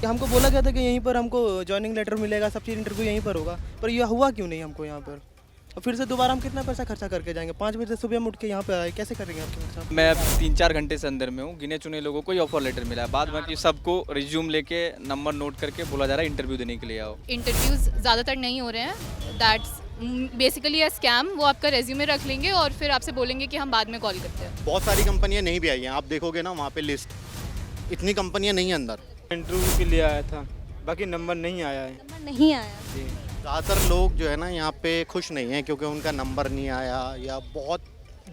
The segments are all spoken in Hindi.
कि हमको बोला गया था कि यहीं पर हमको जॉइनिंग लेटर मिलेगा, सब चीज़ इंटरव्यू यहीं पर होगा, पर यह हुआ क्यों नहीं हमको यहाँ पर। और फिर से दोबारा हम कितना पैसा खर्चा करके जाएंगे, 5 बजे से सुबह में उठ के यहाँ पे आए, कैसे करेंगे आपके खर्चा। मैं 3-4 घंटे से अंदर में हूँ, गिने चुने लोगों को ही ऑफर लेटर मिला है, बाद बाकी सबको रिज्यूम लेके नंबर नोट करके बोला जा रहा है इंटरव्यू देने के लिए आओ। इंटरव्यूज़ ज़्यादातर नहीं हो रहे हैं। That's basically a scam. वो आपका रेज्यूमे रख लेंगे और फिर आपसे बोलेंगे कि हम बाद में कॉल करते हैं। बहुत सारी कंपनियां नहीं भी आई हैं, आप देखोगे ना वहाँ पे लिस्ट, इतनी कंपनियां नहीं हैं अंदर। इंटरव्यू के लिए आया था, बाकी नंबर नहीं आया है। नंबर नहीं आया। ज़्यादातर लोग जो है ना यहाँ पे खुश नहीं हैं क्योंकि उनका नंबर नहीं आया या बहुत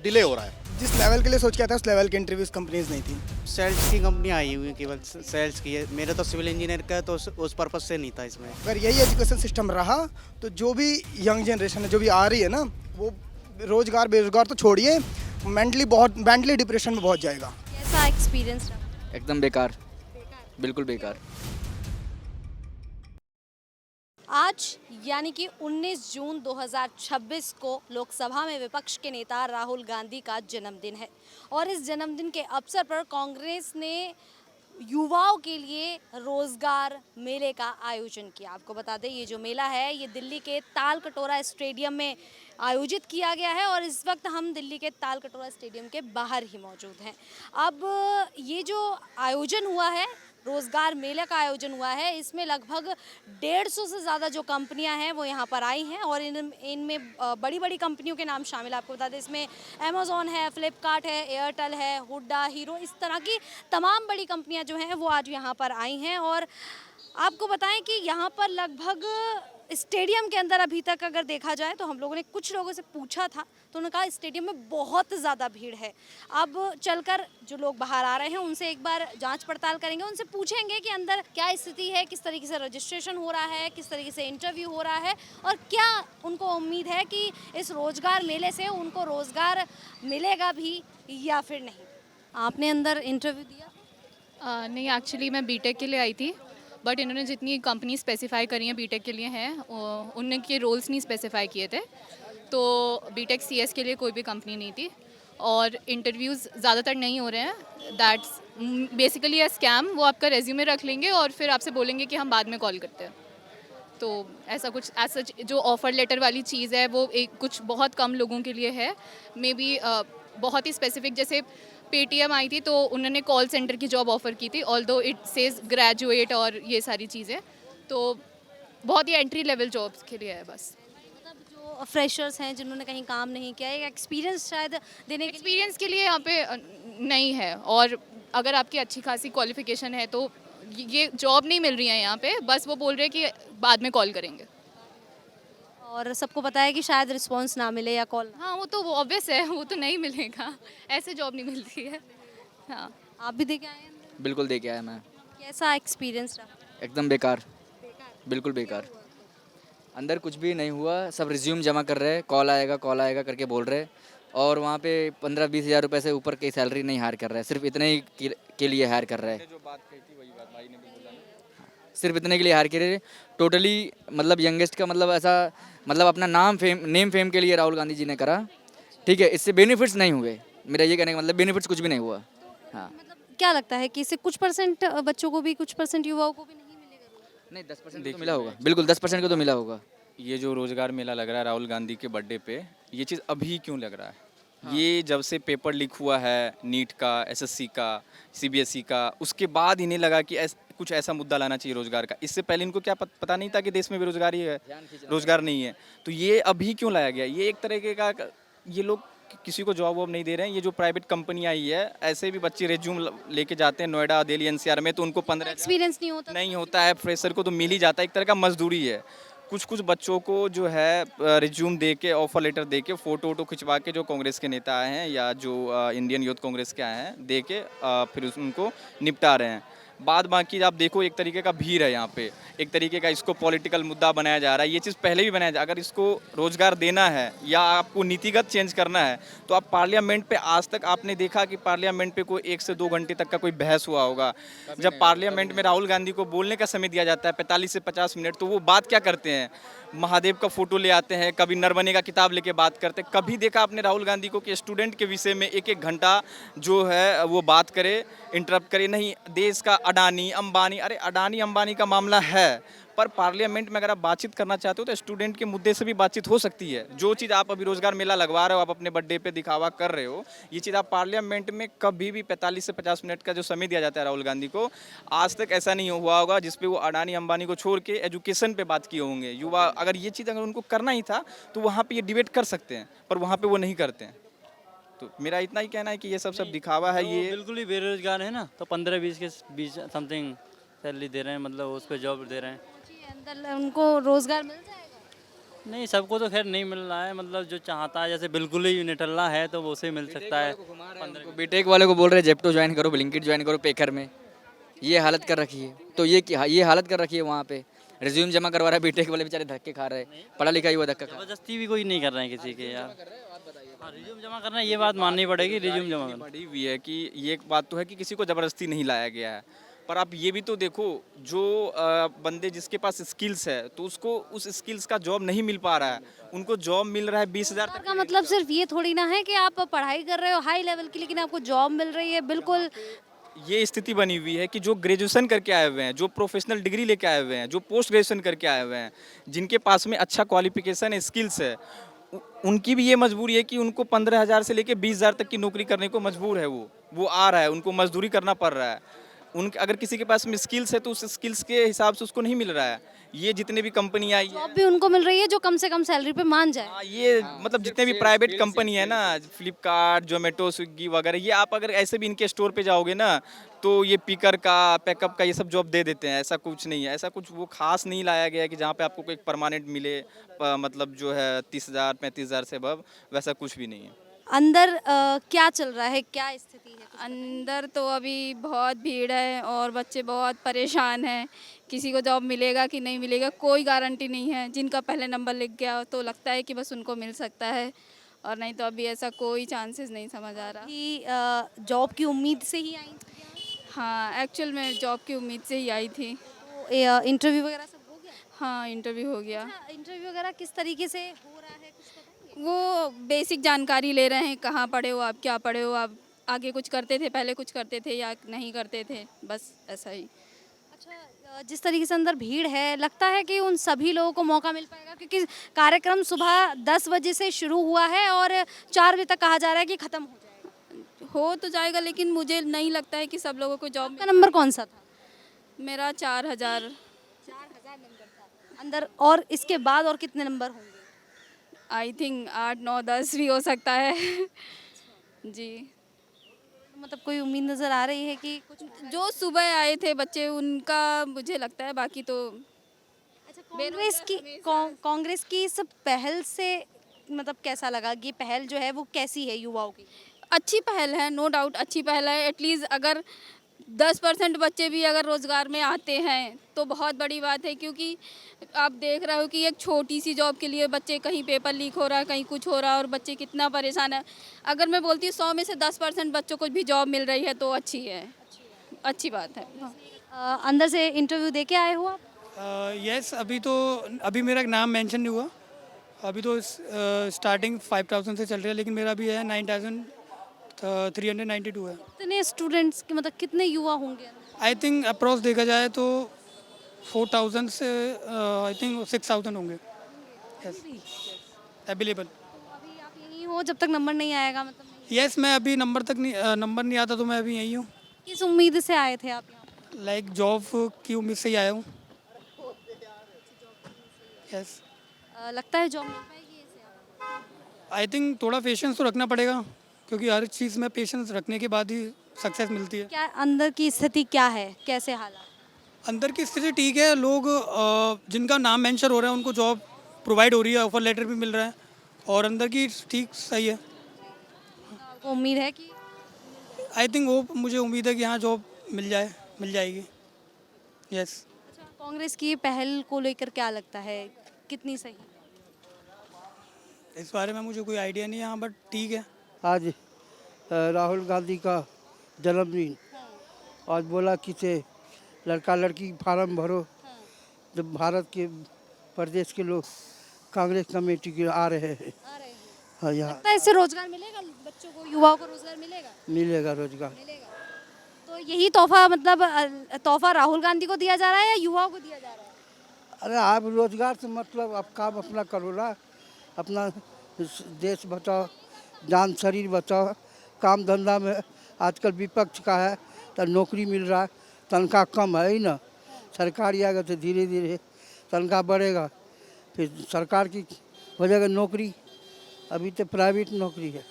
डिले हो रहा है। जिस लेवल के लिए सोच के आया था उस लेवल के इंटरव्यूज कंपनीज नहीं थी। सेल्स की कंपनी आई हुई है, केवल सेल्स की है। मेरा तो सिविल इंजीनियर का है, तो उस पर्पज से नहीं था इसमें। अगर यही एजुकेशन सिस्टम रहा तो जो भी यंग जनरेशन है जो भी आ रही है ना, वो रोजगार बेरोजगार तो छोड़िए, मेंटली डिप्रेशन में बहुत जाएगा। कैसा एक्सपीरियंस रहा? एकदम बेकार, बिल्कुल बेकार। आज यानी कि 19 जून 2026 को लोकसभा में विपक्ष के नेता राहुल गांधी का जन्मदिन है और इस जन्मदिन के अवसर पर कांग्रेस ने युवाओं के लिए रोजगार मेले का आयोजन किया। आपको बता दें ये जो मेला है ये दिल्ली के ताल कटोरा स्टेडियम में आयोजित किया गया है और इस वक्त हम दिल्ली के ताल कटोरा स्टेडियम के बाहर ही मौजूद हैं। अब ये जो आयोजन हुआ है, रोज़गार मेले का आयोजन हुआ है, इसमें लगभग 150 से ज़्यादा जो कंपनियां हैं वो यहाँ पर आई हैं और इनमें बड़ी बड़ी कंपनियों के नाम शामिल है। आपको बता दें इसमें अमेज़ॉन है, फ्लिपकार्ट है, एयरटेल है, हुड्डा, हीरो, इस तरह की तमाम बड़ी कंपनियां जो हैं वो आज यहाँ पर आई हैं। और आपको बताएं कि यहाँ पर लगभग स्टेडियम के अंदर अभी तक अगर देखा जाए तो हम लोगों ने कुछ लोगों से पूछा था तो उन्होंने कहा स्टेडियम में बहुत ज़्यादा भीड़ है। अब चलकर जो लोग बाहर आ रहे हैं उनसे एक बार जांच पड़ताल करेंगे, उनसे पूछेंगे कि अंदर क्या स्थिति है, किस तरीके से रजिस्ट्रेशन हो रहा है, किस तरीके से इंटरव्यू हो रहा है और क्या उनको उम्मीद है कि इस रोज़गार मेले से उनको रोज़गार मिलेगा भी या फिर नहीं। आपने अंदर इंटरव्यू दिया? नहीं, एक्चुअली मैं बीटेक के लिए आई थी, बट इन्होंने जितनी कंपनी स्पेसिफाई करी हैं बीटेक के लिए हैं उनके रोल्स नहीं स्पेसिफाई किए थे, तो बीटेक सीएस के लिए कोई भी कंपनी नहीं थी और इंटरव्यूज़ ज़्यादातर नहीं हो रहे हैं। That's basically a scam. वो आपका रेज्यूमे रख लेंगे और फिर आपसे बोलेंगे कि हम बाद में कॉल करते हैं। तो ऐसा कुछ सच जो ऑफ़र लेटर वाली चीज़ है वो कुछ बहुत कम लोगों के लिए है। मे बी बहुत ही स्पेसिफिक, जैसे पेटीएम आई थी तो उन्होंने कॉल सेंटर की जॉब ऑफ़र की थी, ऑल्दो इट सेज ग्रेजुएट और ये सारी चीज़ें, तो बहुत ही एंट्री लेवल जॉब्स के लिए है बस। मतलब जो फ्रेशर्स हैं जिन्होंने कहीं काम नहीं किया है, एक्सपीरियंस शायद देने के एक्सपीरियंस के लिए यहाँ पे नहीं है और अगर आपकी अच्छी खासी क्वालिफिकेशन है तो ये जॉब नहीं मिल रही है यहाँ पे, बस वो बोल रहे हैं कि बाद में कॉल करेंगे। और सबको पता है कि शायद रिस्पांस ना मिले या कॉल। हाँ, वो तो ऑब्वियस है, वो तो नहीं मिलेगा, ऐसे जॉब नहीं मिलती है। हाँ, आप भी देखे आए हैं? बिल्कुल दे के आया मैं। कैसा एक्सपीरियंस रहा? एकदम बेकार, बिल्कुल बेकार। अंदर कुछ भी नहीं हुआ, सब रिज्यूम जमा कर रहे हैं, कॉल आएगा करके बोल रहे हैं और वहाँ पे 15-20 हज़ार रुपये से ऊपर की सैलरी नहीं हायर कर रहा है, सिर्फ इतने ही के लिए हायर कर रहा है। जो बात कही थी वही बात भाई ने भी बोला ना, सिर्फ इतने के लिए हायर करे। टोटली मतलब यंगेस्ट का मतलब ऐसा, मतलब अपना नेम फेम के लिए राहुल गांधी जी ने करा, ठीक है, इससे बेनिफिट्स नहीं हुए। मेरा ये कहने का मतलब बेनिफिट्स कुछ भी नहीं हुआ। हाँ, मतलब क्या लगता है कि इससे कुछ परसेंट बच्चों को भी, कुछ परसेंट युवाओं को भी नहीं मिलेगा? नहीं 10% तो मिला होगा, बिल्कुल 10% को तो मिला होगा। ये जो रोज़गार मेला लग रहा है राहुल गांधी के बर्थडे पे, ये चीज़ अभी क्यों लग रहा है? ये जब से पेपर लीक हुआ है नीट का, एसएससी का, सीबीएसई का, उसके बाद इन्हें लगा कि कुछ ऐसा मुद्दा लाना चाहिए रोज़गार का। इससे पहले इनको क्या पता नहीं था कि देश में बेरोजगारी है, रोज़गार नहीं है, तो ये अभी क्यों लाया गया? ये एक तरीके का, ये लोग किसी को जॉब वॉब नहीं दे रहे हैं। ये जो प्राइवेट कंपनी आई है, ऐसे भी बच्चे रेज्यूम लेके जाते हैं नोएडा, दिल्ली, एनसीआर में, तो उनको 15 एक्सपीरियंस नहीं होता है, फ्रेशर को तो मिल ही जाता है, एक तरह का मजदूरी है। कुछ बच्चों को जो है रिज्यूम दे के, ऑफर लेटर दे के, फ़ोटो वोटो खिंचवा के, जो कांग्रेस के नेता आए हैं या जो इंडियन यूथ कांग्रेस के आए हैं, दे के फिर उनको निपटा रहे हैं। बाद बाकी आप देखो एक तरीके का भीड़ है यहाँ पे, एक तरीके का इसको पॉलिटिकल मुद्दा बनाया जा रहा है। ये चीज़ पहले भी बनाया जा, अगर इसको रोज़गार देना है या आपको नीतिगत चेंज करना है तो आप पार्लियामेंट पे, आज तक आपने देखा कि पार्लियामेंट पे कोई 1 से 2 घंटे तक का कोई बहस हुआ होगा? जब पार्लियामेंट में राहुल गांधी को बोलने का समय दिया जाता है 45 से 50 मिनट, तो वो बात क्या करते हैं? महादेव का फोटो ले आते हैं, कभी नरवणे का किताब लेके बात करते हैं। कभी देखा आपने राहुल गांधी को कि स्टूडेंट के विषय में एक घंटा जो है वो बात करे, इंटरप्ट करे? नहीं। देश का अडानी अंबानी, अरे अडानी अंबानी का मामला है, पर पार्लियामेंट में अगर आप बातचीत करना चाहते हो तो स्टूडेंट के मुद्दे से भी बातचीत हो सकती है। जो चीज़ आप अभी रोजगार मेला लगवा रहे हो, आप अपने बर्थडे पे दिखावा कर रहे हो, ये चीज़ आप पार्लियामेंट में कभी भी 45 से 50 मिनट का जो समय दिया जाता है राहुल गांधी को, आज तक ऐसा नहीं हुआ होगा जिसपे वो अडानी अंबानी को छोड़ के एजुकेशन पे बात किए होंगे। युवा अगर ये चीज़ अगर उनको करना ही था तो वहाँ पर ये डिबेट कर सकते हैं, पर वहाँ पर वो नहीं करते हैं। तो मेरा इतना ही कहना है कि ये सब दिखावा है। ये बिल्कुल ही बेरोजगार है ना, तो 15-20 के बीच समथिंग सैलरी दे रहे हैं, मतलब उस पर जॉब दे रहे हैं। अंदर उनको रोजगार मिल जाएगा? नहीं, सबको तो खैर नहीं मिल रहा है, मतलब जो चाहता है, जैसे बिल्कुल ही निठल्ला है तो वो उसे मिल सकता है। बीटेक वाले को बोल रहे हैं जेप्टो ज्वाइन करो, ब्लिंकिट ज्वाइन करो, पेकर में ये हालत कर रखी है। तो ये हालत कर रखी है वहाँ पे, रिज्यूम जमा करवा रहा है, बीटेक वाले बेचारे धक्के खा रहे हैं, पढ़ा लिखा ही हुआ धक्का खा रहा है। जबरदस्ती भी कोई नहीं कर रहे हैं किसी के यार। हाँ, रिज्यूम जमा करना है, ये बात माननी पड़ेगी, रिज्यूम जमा करना बड़ी हुई है कि ये एक बात तो है कि किसी को ज़बरदस्ती नहीं लाया गया है, पर आप ये भी तो देखो, जो बंदे जिसके पास स्किल्स है तो उसको उस स्किल्स का जॉब नहीं मिल पा रहा है, उनको जॉब मिल रहा है 20,000 तक का मतलब सिर्फ ये थोड़ी ना है कि आप पढ़ाई कर रहे हो हाई लेवल की, लेकिन आपको जॉब मिल रही है। बिल्कुल ये स्थिति बनी हुई है कि जो ग्रेजुएशन करके आए हुए हैं, जो प्रोफेशनल डिग्री लेके आए हुए हैं, जो पोस्ट ग्रेजुएशन करके आए हुए हैं, जिनके पास में अच्छा क्वालिफिकेशन है, स्किल्स है, उनकी भी ये मजबूरी है कि उनको 15,000 से लेके 20,000 तक की नौकरी करने को मजबूर है। वो आ रहा है, उनको मजदूरी करना पड़ रहा है। उनके अगर किसी के पास में स्किल्स है तो उस स्किल्स के हिसाब से उसको नहीं मिल रहा है। ये जितने भी कंपनी आई है, जॉब भी उनको मिल रही है जो कम से कम सैलरी पे मान जाए। हाँ, ये मतलब जितने भी प्राइवेट कंपनी है ना, फ्लिपकार्ट, जोमेटो, स्विगी वगैरह, ये आप अगर ऐसे भी इनके स्टोर पे जाओगे ना तो ये पिकर का, पैकअप का, ये सब जॉब दे देते हैं। ऐसा कुछ नहीं है, ऐसा कुछ वो खास नहीं लाया गया है कि जहाँ पे आपको कोई परमानेंट मिले, मतलब जो है 30,000 35,000 से अब वैसा कुछ भी नहीं है। अंदर क्या चल रहा है, क्या स्थिति है? अंदर तो अभी बहुत भीड़ है और बच्चे बहुत परेशान हैं। किसी को जॉब मिलेगा कि नहीं मिलेगा कोई गारंटी नहीं है। जिनका पहले नंबर लिख गया तो लगता है कि बस उनको मिल सकता है, और नहीं तो अभी ऐसा कोई चांसेस नहीं समझ आ रहा। कि जॉब की उम्मीद से ही आई थी? हाँ, एक्चुअल में जॉब की उम्मीद से ही आई थी। तो इंटरव्यू वगैरह सब हो गया? हाँ, इंटरव्यू हो गया। इंटरव्यू वगैरह किस तरीके से हो रहा है, कुछ बताएंगे? वो बेसिक जानकारी ले रहे हैं, कहाँ पढ़े हो आप, क्या पढ़े हो आप, आगे कुछ करते थे, पहले कुछ करते थे या नहीं करते थे, बस ऐसा ही। अच्छा, जिस तरीके से अंदर भीड़ है, लगता है कि उन सभी लोगों को मौका मिल पाएगा? क्योंकि कार्यक्रम सुबह 10 बजे से शुरू हुआ है और 4 बजे तक कहा जा रहा है कि ख़त्म हो जाएगा। हो तो जाएगा, लेकिन मुझे नहीं लगता है कि सब लोगों को जॉब। आपका नंबर कौन सा था? मेरा 4,000 नंबर था अंदर। और इसके बाद और कितने नंबर होंगे? आई थिंक 8, 9, 10 भी हो सकता है। जी, मतलब कोई उम्मीद नज़र आ रही है कि कुछ? जो सुबह आए थे बच्चे उनका मुझे लगता है, बाकी तो अच्छा, कांग्रेस की इस पहल से मतलब कैसा लगा? ये पहल जो है वो कैसी है युवाओं की? अच्छी पहल है, नो डाउट अच्छी पहल है। एटलीस्ट अगर 10% बच्चे भी अगर रोज़गार में आते हैं तो बहुत बड़ी बात है, क्योंकि आप देख रहे हो कि एक छोटी सी जॉब के लिए बच्चे, कहीं पेपर लीक हो रहा है, कहीं कुछ हो रहा है और बच्चे कितना परेशान है। अगर मैं बोलती हूँ 100 में से 10% बच्चों को भी जॉब मिल रही है तो अच्छी है, अच्छी बात है। अंदर से इंटरव्यू दे के आए हो आप? यस, अभी मेरा नाम मेंशन नहीं हुआ। अभी तो स्टार्टिंग 5,000 से चल रही है, लेकिन मेरा भी है 9,392 है। कितने स्टूडेंट्स के, मतलब कितने युवा होंगे? आई थिंक अप्रॉक्स देखा जाए तो 4,000 से आई थिंक 6,000 होंगे। Yes, available. अभी आप यहीं हो जब तक नंबर नहीं आएगा, मतलब? यस, मैं अभी नंबर नहीं आता तो मैं अभी यहीं हूँ। किस उम्मीद से आए थे आप यहाँ? लाइक जॉब की उम्मीद से ही आया हूँ। यस। लगता है जॉब मिल पाएगी इससे? आई थिंक थोड़ा पेशेंस तो रखना पड़ेगा, क्योंकि हर चीज़ में पेशेंस रखने के बाद ही सक्सेस मिलती है। क्या अंदर की स्थिति क्या है, कैसे हालात? अंदर की स्थिति ठीक है। लोग जिनका नाम मेंशन हो रहा है उनको जॉब प्रोवाइड हो रही है, ऑफर लेटर भी मिल रहा है, और अंदर की ठीक सही है। आपको उम्मीद है कि? आई थिंक वो मुझे उम्मीद है कि हाँ, जॉब मिल जाएगी। यस। अच्छा, कांग्रेस की पहल को लेकर क्या लगता है, कितनी सही? इस बारे में मुझे कोई आइडिया नहीं है, हाँ, बट ठीक है। आज राहुल गांधी का जन्मदिन, आज बोला कि से लड़का लड़की फार्म भरो, जब भारत के प्रदेश के लोग कांग्रेस कमेटी के आ रहे हैं। आ रहे हैं। हाँ, यहाँ लगता है इससे रोजगार मिलेगा, बच्चों को, युवाओं को रोजगार मिलेगा? मिलेगा रोजगार। मिलेगा। तो यही तोहफा, मतलब तोहफा राहुल गांधी को दिया जा रहा है या युवाओं को दिया जा रहा है? अरे आप रोजगार से मतलब आप काम अपना करो ना, अपना देश बचाओ, जान शरीर बचाओ। काम धंधा में आजकल विपक्ष का है तो नौकरी मिल रहा है, तनख्वाह कम है ही ना। सरकारी आएगा तो धीरे धीरे तनख्वाह बढ़ेगा, फिर सरकार की हो जाएगा नौकरी। अभी तो प्राइवेट नौकरी है।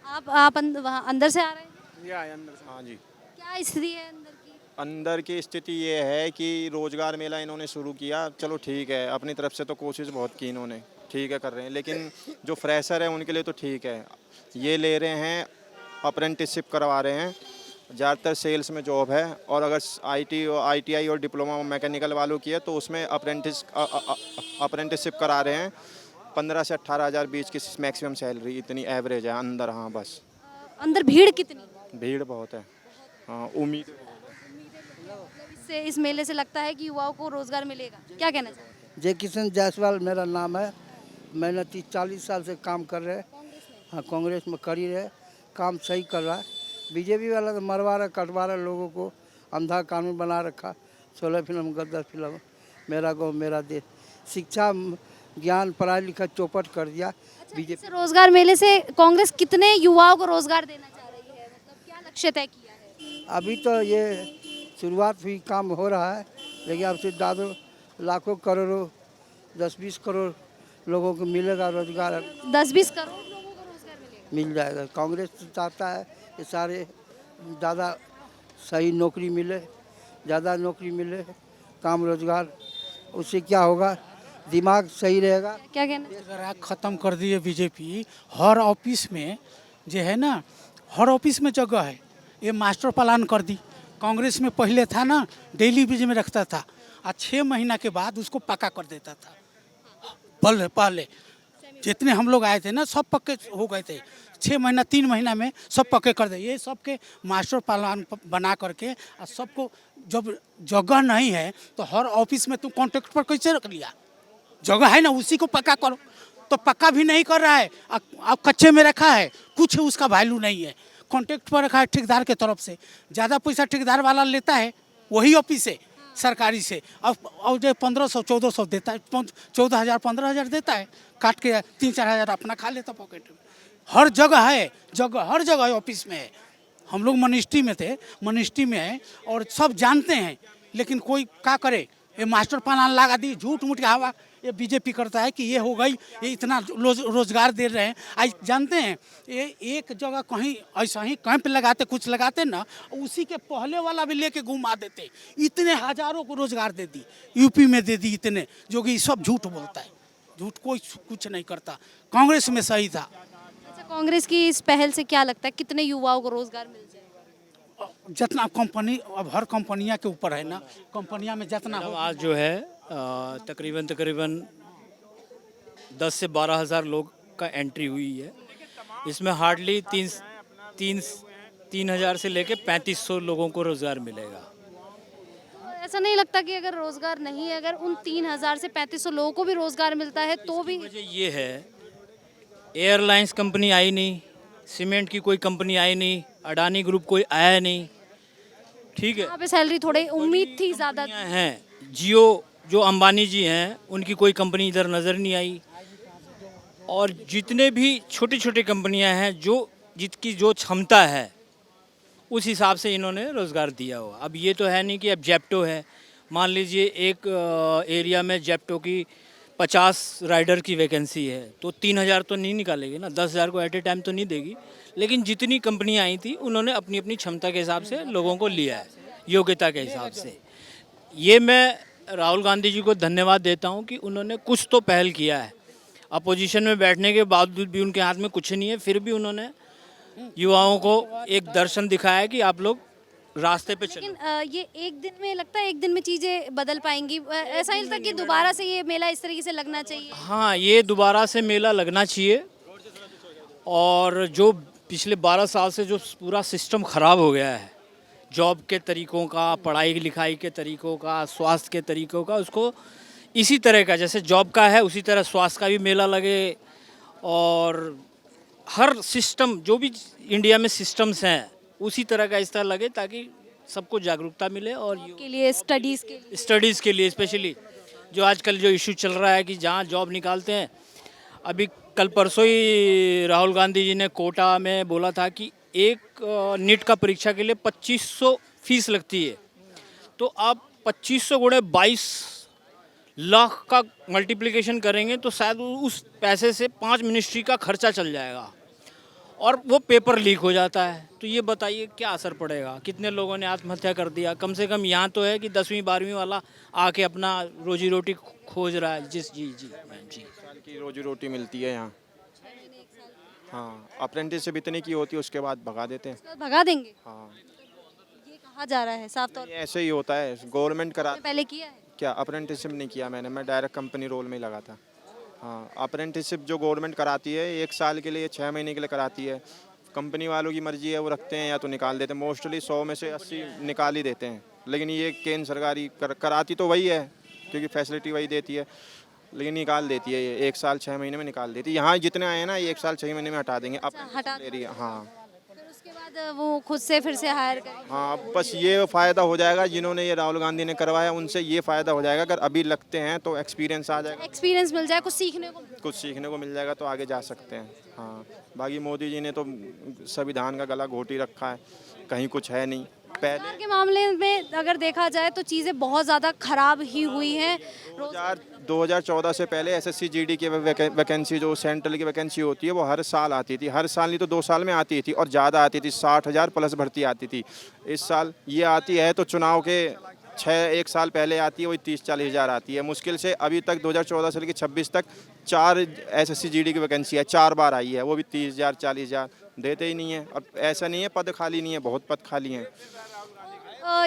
आप वहाँ अंदर से आ रहे हैं? ये आए अंदर से। हाँ जी। क्या स्थिति है अंदर की? अंदर की स्थिति ये है कि रोजगार मेला इन्होंने शुरू किया, चलो ठीक है, अपनी तरफ से तो कोशिश बहुत की इन्होंने, ठीक है कर रहे हैं, लेकिन जो फ्रेशर है उनके लिए तो ठीक है। ये ले रहे हैं, अप्रेंटिसशिप करवा रहे हैं, ज़्यादातर सेल्स में जॉब है, और अगर ITI और डिप्लोमा मैकेनिकल वालों की है तो उसमें अप्रेंटिसशिप करा रहे हैं। 15 से 18 हज़ार बीच की मैक्सिमम सैलरी, इतनी एवरेज है अंदर। हाँ बस। अंदर भीड़ कितनी? भीड़ बहुत है। हाँ, उम्मीद। इससे, इस मेले से लगता है कि युवाओं को रोजगार मिलेगा, क्या कहना चाहिए? जय किशन जायसवाल मेरा नाम है। मैंने 30-40 साल से काम कर रहे। हाँ, कांग्रेस में करी रहे, काम सही कर रहा है। बीजेपी वाला तो मरवा रहा, कटवा रहा लोगों को, अंधा कानून बना रखा। 16 फिल्म, गद्दार फिल्म, मेरा गाँव मेरा देश, शिक्षा ज्ञान पढ़ाई लिखा चौपट कर दिया। अच्छा, बीजेपी इस रोजगार मेले से कांग्रेस कितने युवाओं को रोजगार देना चाह रही है, मतलब क्या लक्ष्य तय किया है? अभी तो ये शुरुआत हुई, काम हो रहा है, लेकिन अब से ज़्यादा लाखों करोड़ों 10-20 करोड़ लोगों को मिलेगा रोजगार। 10-20 करोड़ लोगों को रोजगार मिलेगा? मिल जाएगा। कांग्रेस चाहता है कि सारे ज़्यादा सही नौकरी मिले, ज़्यादा नौकरी मिले, काम रोजगार। उससे क्या होगा, दिमाग सही रहेगा। क्या कहना? अगर ख़त्म कर दिए बीजेपी, हर ऑफिस में जो है ना, हर ऑफिस में जगह है, ये मास्टर प्लान कर दी। कांग्रेस में पहले था ना, डेली बेज में रखता था, और 6 महीना के बाद उसको पक्का कर देता था। पहले जितने हम लोग आए थे ना, सब पक्के हो गए थे। 6 महीना 3 महीना में सब पक्के कर दे। ये सबके मास्टर प्लान बना करके, और सबको जब जगह नहीं है तो हर ऑफिस में तुम कॉन्ट्रैक्ट पर कैसे रख लिया? जगह है ना, उसी को पक्का करो। तो पक्का भी नहीं कर रहा है, अब कच्चे में रखा है, कुछ उसका वैल्यू नहीं है। कॉन्ट्रैक्ट पर रखा है ठेकेदार के तरफ से, ज़्यादा पैसा ठेकेदार वाला लेता है, वही ऑफिस से सरकारी से। अब जो 1500-1400 देता है, 14,000 15,000 देता है, काट के 3-4 हज़ार अपना खा लेता पॉकेट में। हर जगह है, जगह हर जगह ऑफिस में है। हम लोग मिनिस्ट्री में थे, मिनिस्ट्री में है, और सब जानते हैं, लेकिन कोई क्या करे, ये मास्टर प्लान लगा दी, झूठ मूठ का हवा ये बीजेपी करता है कि ये हो गई, ये इतना रोजगार दे रहे हैं। आज जानते हैं, ये एक जगह कहीं ऐसा ही कैंप लगाते, कुछ लगाते ना, उसी के पहले वाला भी लेके घुमा देते। इतने हजारों को रोजगार दे दी, यूपी में दे दी इतने, जो कि सब झूठ बोलता है। झूठ कोई कुछ नहीं करता। कांग्रेस में सही था। अच्छा, कांग्रेस की इस पहल से क्या लगता है, कितने युवाओं को रोजगार मिल जाएगा? जितना कंपनी, अब हर कंपनियां के ऊपर है ना, कंपनियां में जितना हो। आज जो है तकरीबन 10 से 12 हज़ार लोग का एंट्री हुई है। इसमें हार्डली 3,000 से लेके 3500 लोगों को रोज़गार मिलेगा। ऐसा नहीं लगता कि अगर रोजगार नहीं है, अगर उन 3,000 से 3500 लोगों को भी रोजगार मिलता है तो भी? वजह ये है, एयरलाइंस कंपनी आई नहीं, सीमेंट की कोई कंपनी आई नहीं, अडानी ग्रुप कोई आया नहीं, ठीक है। यहाँ पे सैलरी थोड़ी उम्मीद थी ज़्यादा हैं। जियो जो अंबानी जी हैं, उनकी कोई कंपनी इधर नज़र नहीं आई। और जितने भी छोटी छोटी कंपनियां हैं, जिसकी जो क्षमता है, उस हिसाब से इन्होंने रोज़गार दिया हुआ। अब ये तो है नहीं कि अब जेप्टो है, मान लीजिए एक एरिया में जेप्टो की 50 राइडर की वैकेंसी है, तो 3,000 तो नहीं निकालेगी ना, 10,000 को एट ए टाइम तो नहीं देगी। लेकिन जितनी कंपनियां आई थी, उन्होंने अपनी अपनी क्षमता के हिसाब से लोगों को लिया है, योग्यता के हिसाब से। ये मैं राहुल गांधी जी को धन्यवाद देता हूं कि उन्होंने कुछ तो पहल किया है। अपोजिशन में बैठने के बावजूद भी उनके हाथ में कुछ नहीं है, फिर भी उन्होंने युवाओं को एक दर्शन दिखाया कि आप लोग रास्ते पे चलो। लेकिन ये एक दिन में लगता है, एक दिन में चीज़ें बदल पाएंगी? ऐसा नहीं लगता कि दोबारा से ये मेला इस तरीके से लगना चाहिए? हाँ, ये दोबारा से मेला लगना चाहिए। और जो पिछले 12 साल से जो पूरा सिस्टम ख़राब हो गया है, जॉब के तरीक़ों का, पढ़ाई लिखाई के तरीक़ों का, स्वास्थ्य के तरीक़ों का, उसको इसी तरह का जैसे जॉब का है उसी तरह स्वास्थ्य का भी मेला लगे, और हर सिस्टम जो भी इंडिया में सिस्टम्स हैं उसी तरह का इस तरह लगे, ताकि सबको जागरूकता मिले। और के लिए स्टडीज़ के लिए स्पेशली जो आजकल जो इशू चल रहा है कि जहाँ जॉब निकालते हैं, अभी कल परसों ही राहुल गांधी जी ने कोटा में बोला था कि एक नीट का परीक्षा के लिए 2500 फीस लगती है, तो आप 2500 गुणे 22 लाख का मल्टीप्लिकेशन करेंगे तो शायद उस पैसे से 5 मिनिस्ट्री का खर्चा चल जाएगा, और वो पेपर लीक हो जाता है। तो ये बताइए क्या असर पड़ेगा, कितने लोगों ने आत्महत्या कर दिया। कम से कम यहाँ तो है कि 10वीं 12वीं वाला आके अपना रोजी रोटी खोज रहा है। जी मैम जी, साल की रोजी रोटी मिलती है यहाँ। हाँ, अप्रेंटिसशिप इतनी की होती है, उसके बाद भगा देते हैं। भगा देंगे, हाँ, ये कहा जा रहा है साफ तौर ये ऐसे ही होता है। गवर्नमेंट करा पे। पहले किया है क्या? अप्रेंटिसशिप नहीं किया मैंने, मैं डायरेक्ट कंपनी रोल में ही लगा था। हाँ, अप्रेंटिसशिप जो गवर्नमेंट कराती है 1 साल के लिए, 6 महीने के लिए कराती है। कंपनी वालों की मर्जी है, वो रखते हैं या तो निकाल देते हैं। मोस्टली 100 में से 80 निकाल ही देते हैं। लेकिन ये केंद्र सरकारी कराती तो वही है, क्योंकि फैसिलिटी वही देती है, लेकिन निकाल देती है। ये 1 साल 6 महीने में निकाल देती है। यहाँ जितने आए हैं ना, 1 साल 6 महीने में हटा देंगे। अब हटा ले रही है। हाँ फिर उसके बाद वो खुद से फिर से हायर करेंगे। हाँ, बस ये फ़ायदा हो जाएगा जिन्होंने ये राहुल गांधी ने करवाया, उनसे ये फ़ायदा हो जाएगा। अगर अभी लगते हैं तो एक्सपीरियंस आ जाएगा, एक्सपीरियंस मिल जाए, कुछ सीखने को मिल जाएगा, तो आगे जा सकते हैं। हाँ, बाकी मोदी जी ने तो संविधान का गला घोट ही रखा है, कहीं कुछ है नहीं। रोजगार के मामले में अगर देखा जाए तो चीज़ें बहुत ज़्यादा खराब ही हुई हैं। 2014 से पहले एसएससी जीडी की वैकेंसी, जो सेंट्रल की वैकेंसी होती है, वो हर साल आती थी। हर साल नहीं तो 2 साल में आती थी, और ज़्यादा आती थी। 60,000 प्लस भर्ती आती थी। इस साल ये आती है तो चुनाव के 1 साल पहले आती है, वही 30-40 हज़ार आती है मुश्किल से। अभी तक 2014 से लेकर 26 तक 4 एसएससी जीडी की वैकेंसी है, 4 बार आई है, वो भी 30,000 40,000 देते ही नहीं है। अब ऐसा नहीं है पद खाली नहीं है, बहुत पद खाली हैं।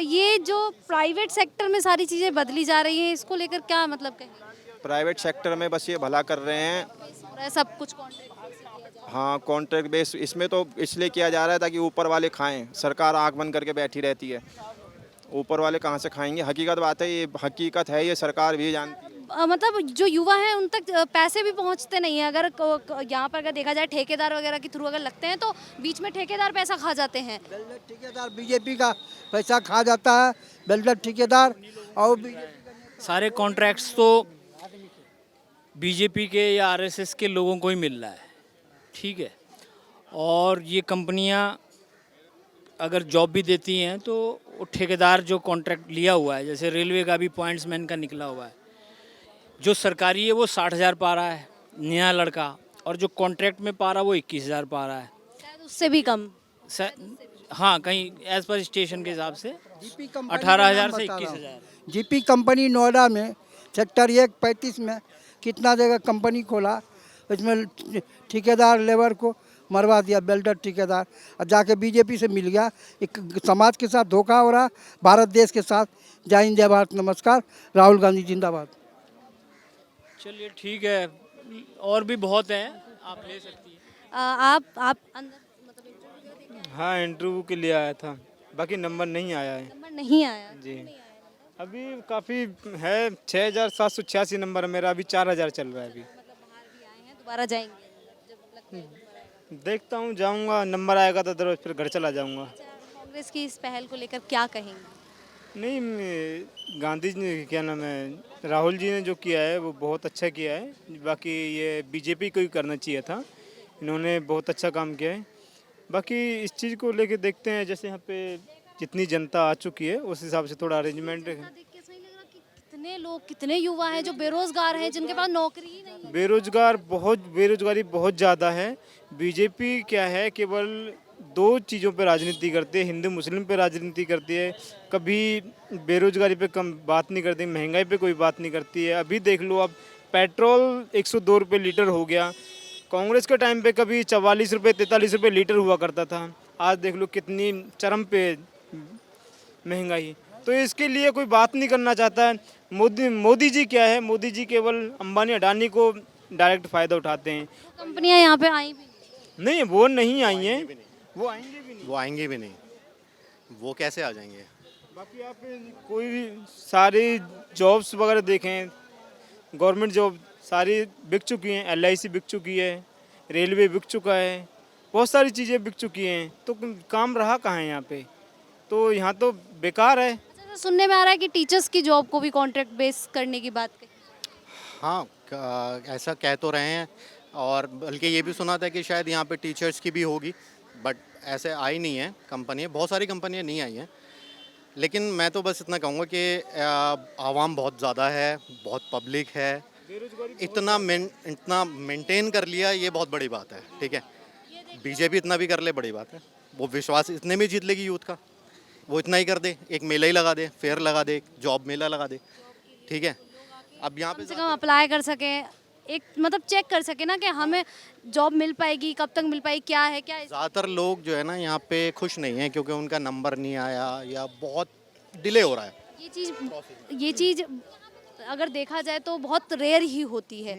ये जो प्राइवेट सेक्टर में सारी चीज़ें बदली जा रही हैं, इसको लेकर क्या मतलब कहेंगे? प्राइवेट सेक्टर में बस ये भला कर रहे हैं, सब कुछ कॉन्ट्रैक्ट बेस से किया जा रहा है। हाँ, कॉन्ट्रैक्ट बेस। इसमें तो इसलिए किया जा रहा है ताकि ऊपर वाले खाएं। सरकार आंख बंद करके बैठी रहती है, ऊपर वाले कहाँ से खाएंगे? हकीकत बात है, ये हकीकत है, ये सरकार भी जानती है। मतलब जो युवा हैं उन तक पैसे भी पहुंचते नहीं हैं। अगर यहाँ पर अगर देखा जाए ठेकेदार वगैरह के थ्रू अगर लगते हैं तो बीच में ठेकेदार पैसा खा जाते हैं। ठेकेदार बीजेपी का पैसा खा जाता है, बिल्डर ठेकेदार। और सारे कॉन्ट्रैक्ट्स तो बीजेपी के या आरएसएस के लोगों को ही मिल रहा है, ठीक है। और ये कंपनियां अगर जॉब भी देती हैं तो वो ठेकेदार जो कॉन्ट्रैक्ट लिया हुआ है, जैसे रेलवे का भी पॉइंट्समैन का निकला हुआ है, जो सरकारी है वो 60,000 पा रहा है नया लड़का, और जो कॉन्ट्रैक्ट में पा रहा है वो 21,000 पा रहा है, शायद उससे भी कम। हाँ, कहीं एज पर स्टेशन के हिसाब से 18,000 से 21,000। जीपी कंपनी नोएडा में सेक्टर 135 में कितना जगह कंपनी खोला, इसमें ठेकेदार लेबर को मरवा दिया, बिल्डर ठेकेदार, और जाके बीजेपी से मिल गया। एक समाज के साथ धोखा हो रहा, भारत देश के साथ। जय हिंद, जय भारत, नमस्कार। राहुल गांधी जिंदाबाद। चलिए ठीक है, और भी बहुत हैं, आप ले सकती हैं। आप अंदर मतलब हाँ, इंटरव्यू के लिए आया था, बाकी नंबर नहीं आया है। नंबर नहीं आया जी, अभी काफ़ी है, 6,786 नंबर है मेरा, अभी 4,000 चल रहा है अभी। मतलब बाहर भी आए हैं, दोबारा जाएंगे जब लगता है? देखता हूँ, जाऊँगा, नंबर आएगा तो अदरवाइज फिर घर चला जाऊँगा। कांग्रेस की इस पहल को लेकर क्या कहेंगे? नहीं, गांधी जी ने, क्या नाम है, राहुल जी ने जो किया है वो बहुत अच्छा किया है। बाकी ये बीजेपी को ही करना चाहिए था, इन्होंने बहुत अच्छा काम किया है। बाकी इस चीज़ को लेके देखते हैं, जैसे यहाँ पे जितनी जनता आ चुकी है उस हिसाब से थोड़ा अरेंजमेंट। देख के सही लग रहा कि कितने लोग, कितने युवा हैं जो बेरोजगार हैं, जिनके पास नौकरी ही नहीं है। बेरोजगारी बहुत ज़्यादा है। बीजेपी क्या है, केवल 2 चीज़ों पे राजनीति करती है, हिंदू मुस्लिम पे राजनीति करती है, कभी बेरोजगारी पे कम बात नहीं करती, महंगाई पे कोई बात नहीं करती है। अभी देख लो, अब पेट्रोल 102 रुपये लीटर हो गया। कांग्रेस के टाइम पे कभी 44 रुपये 43 रुपये लीटर हुआ करता था, आज देख लो कितनी चरम पे महंगाई। तो इसके लिए कोई बात नहीं करना चाहता है। मोदी जी क्या है, मोदी जी केवल अंबानी अडानी को डायरेक्ट फ़ायदा उठाते हैं। कंपनियां यहाँ पे आई भी नहीं, वो नहीं आई हैं, वो आएंगे भी नहीं। वो कैसे आ जाएंगे? बाकी आप कोई भी सारी जॉब्स वगैरह देखें, गवर्नमेंट जॉब सारी बिक चुकी हैं, LIC बिक चुकी है, रेलवे बिक चुका है, बहुत सारी चीज़ें बिक चुकी हैं, तो काम रहा कहाँ है यहाँ पे? तो यहाँ तो बेकार है। अच्छा, सुनने में आ रहा है कि टीचर्स की जॉब को भी कॉन्ट्रैक्ट बेस करने की बात कही। हाँ, ऐसा कह तो रहे हैं, और बल्कि ये भी सुना था कि शायद यहाँ पे टीचर्स की भी होगी, बट ऐसे आई नहीं है कंपनी, बहुत सारी कंपनियाँ नहीं आई हैं। लेकिन मैं तो बस इतना कहूँगा कि आवाम बहुत ज़्यादा है, बहुत पब्लिक है, इतना मेंटेन कर लिया, ये बहुत बड़ी बात है। ठीक है, बीजेपी इतना भी कर ले, बड़ी बात है। वो विश्वास इतने में जीत लेगी यूथ का, वो इतना ही कर दे, एक मेला ही लगा दे, फेयर लगा दे, जॉब मेला लगा दे। ठीक है, अब यहाँ कम से पे कम अप्लाई कर सके, एक मतलब चेक कर सके ना कि हमें जॉब मिल पाएगी, कब तक मिल पाएगी, क्या है क्या है। ज़्यादातर लोग जो है ना यहाँ पे खुश नहीं हैं, क्योंकि उनका नंबर नहीं आया या बहुत डिले हो रहा है। ये चीज़ अगर देखा जाए तो बहुत रेयर ही होती है।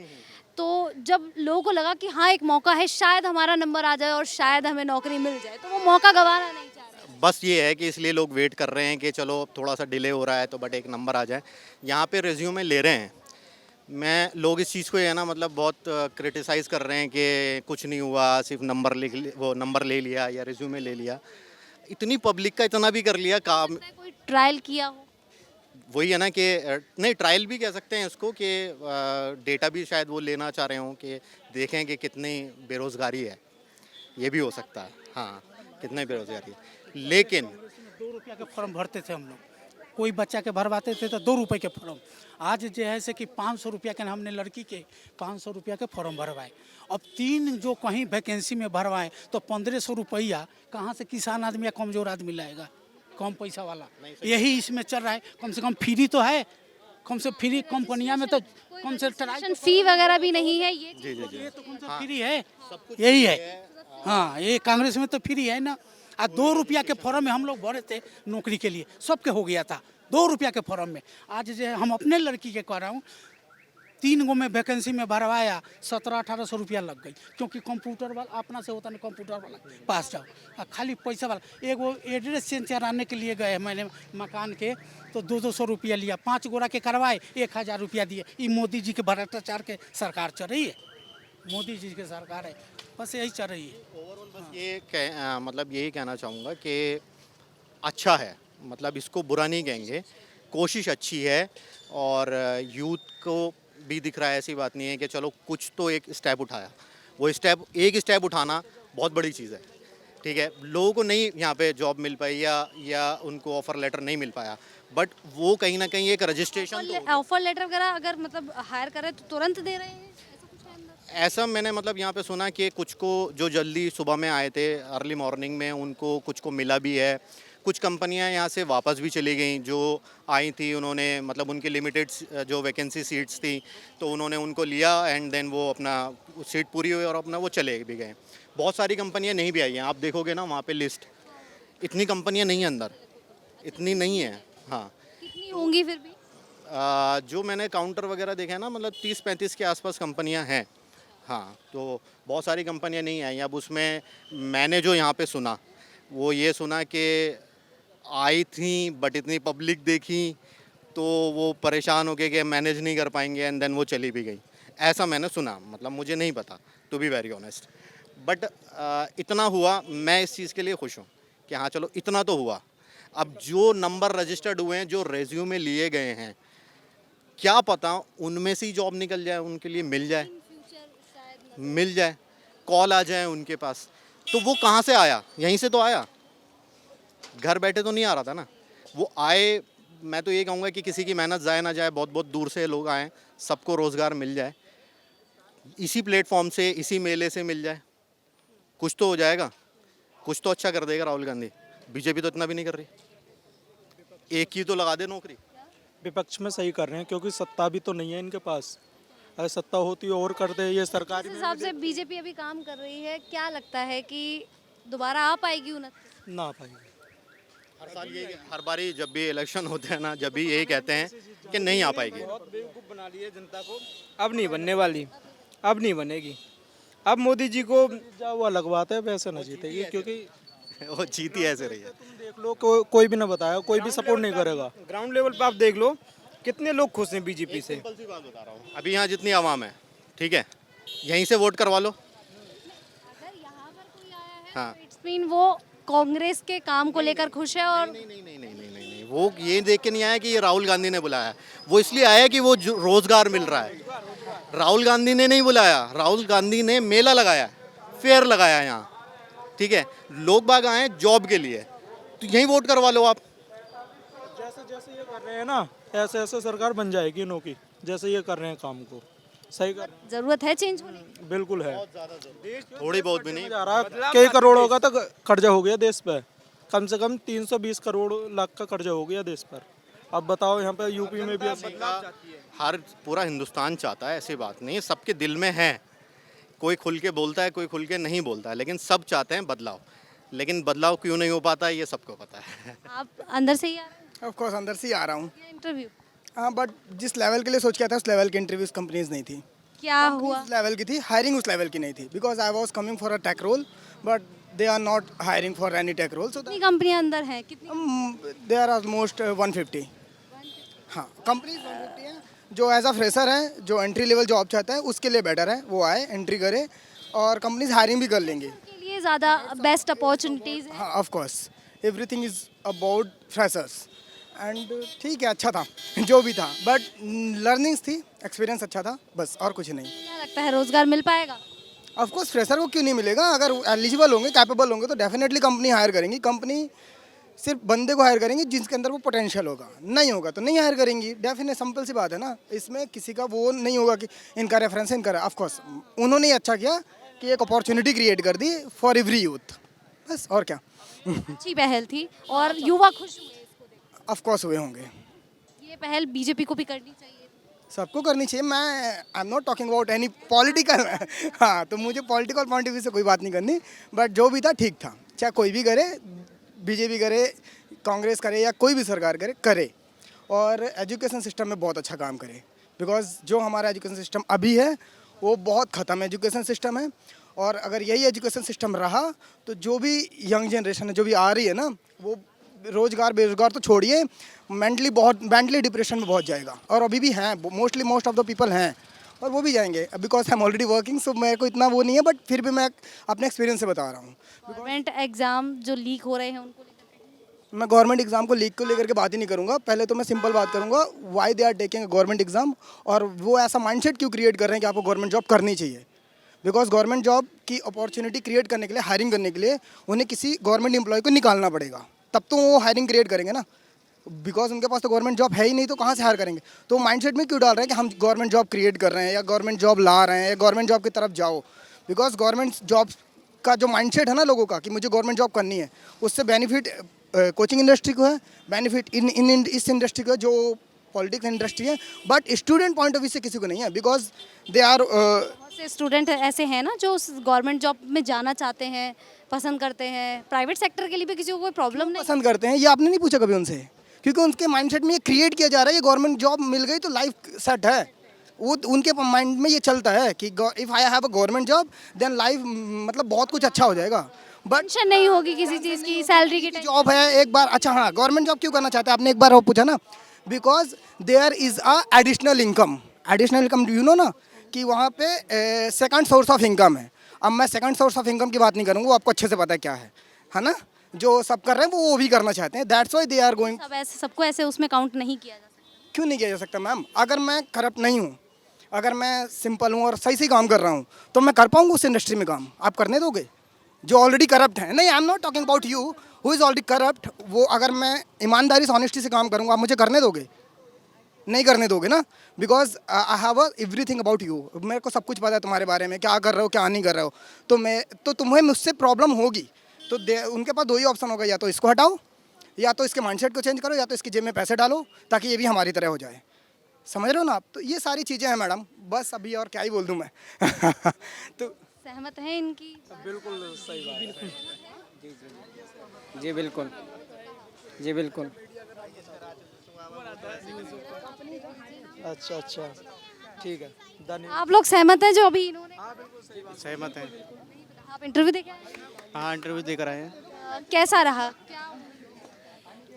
तो जब लोगों को लगा कि हाँ एक मौका है, शायद हमारा नंबर आ जाए और शायद हमें नौकरी मिल जाए, तो वो मौका गंवाना नहीं चाह रहे। बस ये है कि इसलिए लोग वेट कर रहे हैं कि चलो थोड़ा सा डिले हो रहा है तो बट एक नंबर आ जाए। यहाँ पे रिज्यूमे ले रहे हैं, मैं लोग इस चीज़ को है ना मतलब बहुत क्रिटिसाइज़ कर रहे हैं कि कुछ नहीं हुआ, सिर्फ नंबर ले लिया या रिज्यूमे ले लिया। इतनी पब्लिक का इतना भी कर लिया काम। कोई ट्रायल किया हो? वही है ना कि नहीं, ट्रायल भी कह सकते हैं इसको, कि डेटा भी शायद वो लेना चाह रहे हों कि देखें कि कितनी बेरोज़गारी है, ये भी हो सकता है। हाँ, कितनी बेरोज़गारी है। लेकिन 2 रुपया के फॉर्म भरते थे हम लोग, कोई बच्चा के भरवाते थे तो 2 रुपये के फॉर्म। आज जो है से कि 500 रुपया के हमने लड़की के 500 रुपया के फॉर्म भरवाए। अब 3 जो कहीं वैकेंसी में भरवाएं तो 1500 रुपया कहाँ से किसान आदमी या कमज़ोर आदमी लाएगा, कम पैसा वाला। यही इसमें चल रहा है। कम से कम फ्री तो है, कम से फ्री कंपनियां में तो कम से ट्राई फी वगैरह भी नहीं है ये। ये तो कौन सा फ्री है, यही है। हाँ, ये कांग्रेस में तो फ्री है ना। 2 रुपया के फॉर्म में हम लोग भरे थे नौकरी के लिए, सबके हो गया था 2 रुपया के फॉर्म में। आज जो हम अपने लड़की के कह रहा हूँ, 3 गो में वैकेंसी में भरवाया, 1700-1800 रुपया लग गई, क्योंकि कंप्यूटर वाला अपना से होता नहीं, कंप्यूटर वाला पास जाओ, खाली पैसा वाला। एक वो एड्रेस चेंज कराने के लिए गए मैंने मकान के, तो 200 रुपया लिया, 5 गोरा के करवाए, 1000 रुपया दिए। ये मोदी जी के भ्रष्टाचार के सरकार चल रही है, मोदी जी की सरकार है, बस यही चल रही है। ओवरऑल बस ये मतलब यही कहना चाहूँगा कि अच्छा है, मतलब इसको बुरा नहीं कहेंगे, कोशिश अच्छी है, और यूथ को भी दिख रहा है, ऐसी बात नहीं है कि चलो कुछ तो एक स्टेप उठाया। वो एक स्टेप उठाना बहुत बड़ी चीज़ है। ठीक है, लोगों को नहीं यहाँ पे जॉब मिल पाई या उनको ऑफ़र लेटर नहीं मिल पाया, बट वो कहीं ना कहीं एक रजिस्ट्रेशन ऑफर लेटर वगैरह अगर मतलब हायर करे तो तुरंत दे रहे हैं, ऐसा कुछ है अंदर? ऐसा मैंने मतलब यहाँ पे सुना कि कुछ को जो जल्दी सुबह में आए थे, अर्ली मॉर्निंग में, उनको कुछ को मिला भी है। कुछ कंपनियां यहाँ से वापस भी चली गई जो आई थी, उन्होंने मतलब उनकी लिमिटेड जो वैकेंसी सीट्स थी तो उन्होंने उनको लिया, एंड देन वो अपना सीट पूरी हुई और अपना वो चले भी गए। बहुत सारी कंपनियां नहीं भी आई हैं, आप देखोगे ना वहाँ पे लिस्ट, इतनी कंपनियां नहीं है अंदर, इतनी नहीं है। हाँ, कितनी होंगी फिर भी? जो मैंने काउंटर वगैरह देखा है ना, मतलब 30-35 के आसपास कंपनियां हैं। हाँ, तो बहुत सारी कंपनियां नहीं आई। अब उसमें मैंने जो यहाँ पे सुना, वो ये सुना कि आई थी बट इतनी पब्लिक देखी तो वो परेशान हो गए कि मैनेज नहीं कर पाएंगे, एंड देन वो चली भी गई, ऐसा मैंने सुना। मतलब मुझे नहीं पता, to be very honest, but इतना हुआ, मैं इस चीज़ के लिए खुश हूँ कि हाँ चलो इतना तो हुआ। अब जो नंबर रजिस्टर्ड हुए हैं, जो रेज्यूमे लिए गए हैं, क्या पता उनमें से ही जॉब निकल जाए, उनके लिए मिल जाए, कॉल आ जाए उनके पास। तो वो कहाँ से आया? यहीं से तो आया, घर बैठे तो नहीं आ रहा था ना, वो आए। मैं तो ये कहूँगा कि किसी की मेहनत ज़ाया ना जाए, बहुत बहुत दूर से लोग आएँ, सबको रोज़गार मिल जाए, इसी प्लेटफॉर्म से, इसी मेले से मिल जाए, कुछ तो हो जाएगा, कुछ तो अच्छा कर देगा राहुल गांधी। बीजेपी तो इतना भी नहीं कर रही, एक ही तो लगा दे नौकरी। विपक्ष में सही कर रहे हैं, क्योंकि सत्ता भी तो नहीं है इनके पास, अगर सत्ता होती और करते ये सरकारी इस हिसाब से बीजेपी अभी काम कर रही है, क्या लगता है कि दोबारा आ पाएगी उन्नति? ना आ पाएगी। हर साल ये, हर बारी जब भी इलेक्शन होते हैं ना, जब भी यही कहते हैं कि नहीं आ पाएगी। बहुत बेवकूफ़ बना ली है जनता को, अब नहीं बनने वाली, अब नहीं बनेगी। अब मोदी जी को जा हुआ लगवाते हैं, वैसे न जीतेगी, क्योंकि वो जीती ऐसे रही है। तुम देख लो, कोई भी ना बताया, कोई भी सपोर्ट नहीं करेगा। ग्राउंड लेवल पे आप देख लो, कितने लोग खुश हैं बीजेपी से? सिंपल सी बात बता रहा हूँ, अभी यहाँ जितनी आवाम है, ठीक है, यहीं से वोट करवा लो। अगर यहाँ पर कोई आया है हाँ। तो इट्स मीन वो कांग्रेस के काम को लेकर खुश है और नहीं, वो ये देख के नहीं आया कि ये राहुल गांधी ने बुलाया है, वो इसलिए आया कि वो रोजगार मिल रहा है। राहुल गांधी ने नहीं बुलाया, राहुल गांधी ने मेला लगाया, फेयर लगाया यहाँ, ठीक है, लोग बाग आए जॉब के लिए, तो यहीं वोट करवा लो आप। जैसे जैसे ये कर रहे हैं ना, ऐसे ऐसे सरकार बन जाएगी इनों की, जैसे ये कर रहे हैं काम को सही कर रहे जरूरत है चेंज होने की। हैं। बिल्कुल है, थोड़ी बहुत भी नहीं जा रहा है। कई करोड़ों का तो कर्जा हो गया देश पे, कम से कम 320 करोड़ लाख का कर्जा हो गया देश पर। अब बताओ यहाँ पे यूपी में भी हर पूरा हिंदुस्तान चाहता है, ऐसी बात नहीं है, सबके दिल में है, कोई खुल के बोलता है, कोई खुल के नहीं बोलता है, लेकिन सब चाहते हैं बदलाव, लेकिन बदलाव क्यों नहीं हो पाता है ये सबको पता है। आप अंदर से ही आ रहे हैं ऑफ कोर्स अंदर से ही आ रहा हूँ। इंटरव्यू? हाँ, बट जिस लेवल के लिए सोच के आया था उस लेवल की इंटरव्यूज कंपनीज नहीं थी। क्या हुआ? उस लेवल की थी, हायरिंग उस लेवल की नहीं थी। Because I was coming for a tech role but they are not hiring for any tech role. So कितनी कंपनियां अंदर हैं? कितनी? They are almost 150। हाँ, कंपनीज 150 हैं। जो एज अ फ्रेशर है, जो एंट्री लेवल जॉब चाहता है उसके लिए बेटर है वो आए, एंट्री करे, और कंपनीज हायरिंग भी कर लेंगे। के लिए ज़्यादा बेस्ट अपॉर्चुनिटीज़ हैं। हाँ, of course everything is about freshers and ठीक है, अच्छा था जो भी था, बट लर्निंग्स थी, एक्सपीरियंस अच्छा था, बस और कुछ नहीं। क्या लगता है रोजगार मिल पाएगा? ऑफ कोर्स फ्रेशर को क्यों नहीं मिलेगा? अगर एलिजिबल होंगे, कैपेबल होंगे तो डेफिनेटली कंपनी हायर करेंगी। कंपनी सिर्फ बंदे को हायर करेंगी जिसके अंदर वो पोटेंशियल होगा, नहीं होगा तो नहीं हायर करेंगी। डेफिनेट सिंपल सी बात है ना, इसमें किसी का वो नहीं होगा कि इनका रेफरेंस इनका। ऑफ कोर्स उन्होंने ही अच्छा किया कि एक अपॉर्चुनिटी क्रिएट कर दी फॉर एवरी यूथ, बस और क्या। अच्छी पहल थी और युवा खुश हुए इसको देख। ऑफ कोर्स हुए होंगे। ये पहल बीजेपी को भी करनी चाहिए। सबको करनी चाहिए। मैं I am not talking about any political. हाँ, तो मुझे पॉलिटिकल पॉइंट ऑफ व्यू से कोई बात नहीं करनी, बट जो भी था ठीक था। चाहे कोई भी करे, बीजेपी करे, कांग्रेस करे या कोई भी सरकार करे, और एजुकेशन सिस्टम में बहुत अच्छा काम करे। बिकॉज जो हमारा एजुकेशन सिस्टम अभी है वो बहुत ख़त्म एजुकेशन सिस्टम है, और अगर यही एजुकेशन सिस्टम रहा तो जो भी यंग जनरेशन है जो भी आ रही है ना, वो रोज़गार बेरोज़गार तो छोड़िए, मेंटली डिप्रेशन में बहुत जाएगा। और अभी भी हैं, मोस्ट ऑफ द पीपल हैं, और वो भी जाएंगे। Because I am already working, so मेरे को इतना वो नहीं है, बट फिर भी मैं अपने एक्सपीरियंस से बता रहा हूँ। गवर्नमेंट एग्जाम जो लीक हो रहे हैं उनको लेकर मैं गवर्नमेंट एग्जाम को लीक को लेकर के बात ही नहीं करूँगा। पहले तो मैं सिंपल बात करूँगा, why they are taking government exam, और वो ऐसा माइंडसेट क्यों क्रिएट कर रहे हैं कि आपको गवर्नमेंट जॉब करनी चाहिए। बिकॉज गवर्नमेंट जॉब की अपॉर्चुनिटी क्रिएट करने के लिए, हायरिंग करने के लिए उन्हें किसी गवर्नमेंट एम्प्लॉय को निकालना पड़ेगा, तब तो वो हायरिंग क्रिएट करेंगे ना। बिकॉज उनके पास तो गवर्नमेंट जॉब है ही नहीं, तो कहाँ से हायर करेंगे। तो माइंडसेट में क्यों डाल रहे हैं कि हम गवर्नमेंट जॉब क्रिएट कर रहे हैं या गवर्नमेंट जॉब ला रहे हैं या गवर्नमेंट जॉब की तरफ जाओ। बिकॉज गवर्नमेंट जॉब का जो माइंडसेट है ना लोगों का कि मुझे गवर्नमेंट जॉब करनी है, उससे बेनिफिट कोचिंग इंडस्ट्री को है, बेनिफिट इन इस इंडस्ट्री को है जो पॉलिटिक्स इंडस्ट्री है, but student point of view से किसी को नहीं है। बिकॉज दे आर बहुत से स्टूडेंट ऐसे हैं ना जो गवर्नमेंट जॉब में जाना चाहते हैं, पसंद करते हैं। प्राइवेट सेक्टर के लिए भी किसी को कोई प्रॉब्लम नहीं पसंद करते हैं, ये आपने नहीं पूछा कभी उनसे, क्योंकि उनके माइंडसेट में ये क्रिएट किया जा रहा है, ये गवर्नमेंट जॉब मिल गई तो लाइफ सेट है। वो उनके माइंड में ये चलता है कि if I have a government job then life मतलब बहुत कुछ अच्छा हो जाएगा। बट टेंशन नहीं होगी किसी चीज़ की, सैलरी की जॉब है एक बार। अच्छा हाँ, गवर्नमेंट जॉब क्यों करना चाहते हैं आपने एक बार वो पूछा ना, because there is a additional income you know ना, कि वहाँ पे सेकंड सोर्स ऑफ इनकम है। अब मैं सेकंड सोर्स ऑफ इनकम की बात नहीं करूँगा, वो आपको अच्छे से पता है क्या है ना। जो सब कर रहे हैं वो भी करना चाहते हैं, that's why they are going. सबको ऐसे उसमें काउंट नहीं किया जा सकता। क्यों नहीं किया जा सकता मैम? अगर मैं करप्ट नहीं हूँ, अगर मैं सिंपल हूँ और सही काम कर रहा हूँ, तो मैं कर पाऊँगा उस इंडस्ट्री में काम। आप करने दोगे जो ऑलरेडी करप्ट है? नहीं, I am not talking about you who is already corrupt. वो अगर मैं ईमानदारी से ऑनेस्टी से काम करूँगा, आप मुझे करने दोगे? नहीं करने दोगे ना, because I have everything about you. मेरे को सब कुछ पता है तुम्हारे बारे में, क्या कर रहे हो क्या नहीं कर रहे हो। तो तुम्हें मुझसे प्रॉब्लम होगी, तो उनके पास दो ही ऑप्शन होगा, या तो इसको हटाओ, या तो इसके माइंडसेट को चेंज करो, या तो इसकी जेब में पैसे डालो ताकि ये भी हमारी तरह हो जाए। समझ रहे हो ना आप? तो ये सारी चीज़ें हैं मैडम, बस अभी और क्या ही बोल दूँ मैं। तो सहमत हैं इनकी? बिल्कुल सही बात है। जी बिल्कुल, जी बिल्कुल। अच्छा अच्छा, ठीक है, धन्यवाद। आप लोग सहमत हैं जो अभी इन्होंने? सहमत हैं। आप इंटरव्यू देके आए? हाँ, इंटरव्यू देकर आए हैं। कैसा रहा?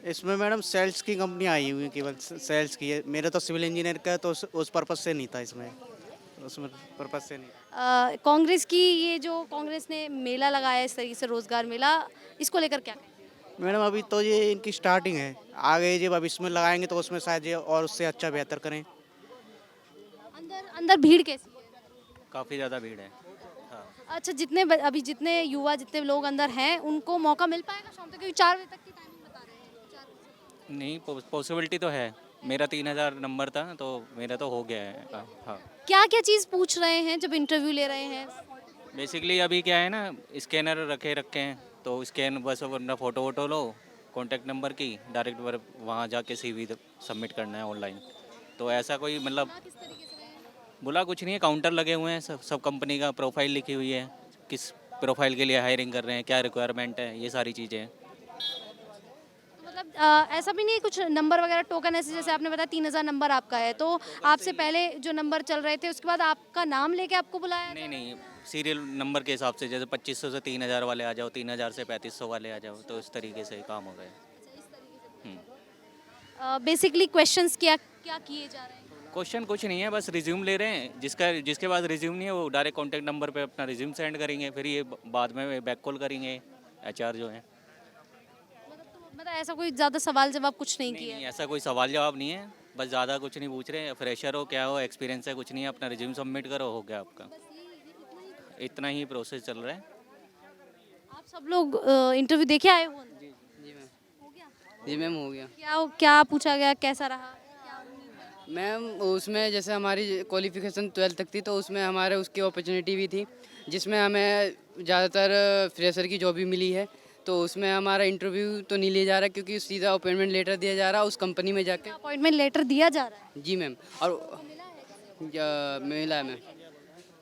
इसमें मैडम सेल्स की कंपनी आई हुई है, केवल सेल्स की है। मेरे तो सिविल इंजीनियर का है, तो उस पर्पज़ से नहीं था इसमें, उसमें पर्पज़ से नहीं। कांग्रेस की ये जो कांग्रेस ने मेला लगाया इस तरीके से रोजगार मेला, इसको लेकर क्या कहेंगे? मैडम अभी तो ये इनकी स्टार्टिंग है, आगे जब अब इसमें लगाएंगे तो उसमें शायद ये और उससे अच्छा बेहतर करें। अंदर अंदर भीड़ कैसी है? काफ़ी ज़्यादा भीड़ है। अच्छा, अभी जितने युवा जितने लोग अंदर हैं उनको मौका मिल पाएगा शाम तक, क्योंकि 4 बजे तक की टाइमिंग बता रहे हैं 4 बजे से। नहीं, पॉसिबिलिटी तो है। मेरा 3000 नंबर था तो मेरा तो हो गया है। हाँ, क्या क्या चीज़ पूछ रहे हैं जब इंटरव्यू ले रहे हैं? बेसिकली अभी क्या है ना, स्कैनर रखे हैं तो स्कैन बस अपना फ़ोटो वोटो लो कॉन्टैक्ट नंबर की, डायरेक्ट वहाँ जाके CV सबमिट करना है ऑनलाइन। तो ऐसा कोई मतलब बोला कुछ नहीं है, काउंटर लगे हुए हैं, सब कंपनी का प्रोफाइल लिखी हुई है, किस प्रोफाइल के लिए हायरिंग कर रहे हैं, क्या रिक्वायरमेंट है, ये सारी चीज़ें हैं। मतलब ऐसा भी नहीं है कुछ नंबर वगैरह टोकन ऐसे, जैसे आपने बताया 3000 नंबर आपका है, तो आपसे पहले जो नंबर चल रहे थे उसके बाद आपका नाम लेके आपको बुलाया? नहीं, सीरियल नंबर के हिसाब से, जैसे 2500 से 3000 वाले आ जाओ, 3000 से 3500 वाले आ जाओ, तो इस तरीके से काम हो गया। बेसिकली क्वेश्चंस क्या क्या किए जा रहे हैं? क्वेश्चन कुछ नहीं है, बस रिज्यूम ले रहे हैं। जिसके पास रिज्यूम नहीं है वो डायरेक्ट कॉन्टैक्ट नंबर पे अपना रिज्यूम सेंड करेंगे, फिर ये बाद में बैक कॉल करेंगे HR जो है। मतलब ऐसा कोई ज़्यादा सवाल जवाब कुछ नहीं किया? नहीं, ऐसा कोई सवाल जवाब नहीं है, बस ज़्यादा कुछ नहीं पूछ रहे। फ्रेशर हो क्या हो, एक्सपीरियंस है कुछ नहीं है, अपना रिज्यूम सबमिट करो, हो गया आपका। इतना ही प्रोसेस चल रहा है। आप सब लोग इंटरव्यू देके आए हो? जी मैम, हो गया। क्या पूछा गया, कैसा रहा? मैम उसमें जैसे हमारी क्वालिफिकेशन 12th तक थी, तो उसमें हमारे उसकी अपॉर्चुनिटी भी थी, जिसमें हमें ज़्यादातर फ्रेशर की जॉब भी मिली है। तो उसमें हमारा इंटरव्यू तो नहीं लिया जा रहा, क्योंकि सीधा अपॉइंटमेंट लेटर दिया जा रहा है उस कंपनी में जाके। अपॉइंटमेंट लेटर दिया जा रहा है? जी मैम, और मिला है मैम।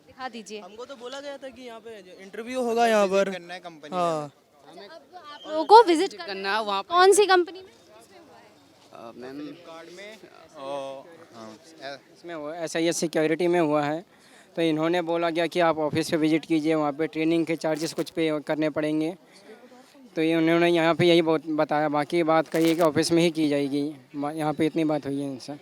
दिखा दीजिए। हमको तो बोला गया था कि यहाँ पे इंटरव्यू होगा यहाँ पर। हाँ, आप लोगों को विजिट करना वहाँ पर। कौन सी कंपनी में? मैम इसमें SIS सिक्योरिटी में हुआ है, तो इन्होंने बोला गया कि आप ऑफिस पे विजिट कीजिए, वहाँ पे ट्रेनिंग के चार्जेस कुछ पे करने पड़ेंगे। तो ये उन्होंने यहाँ पे यही बताया, बाकी बात कही है कि ऑफिस में ही की जाएगी। यहाँ पे इतनी बात हुई है इनसे।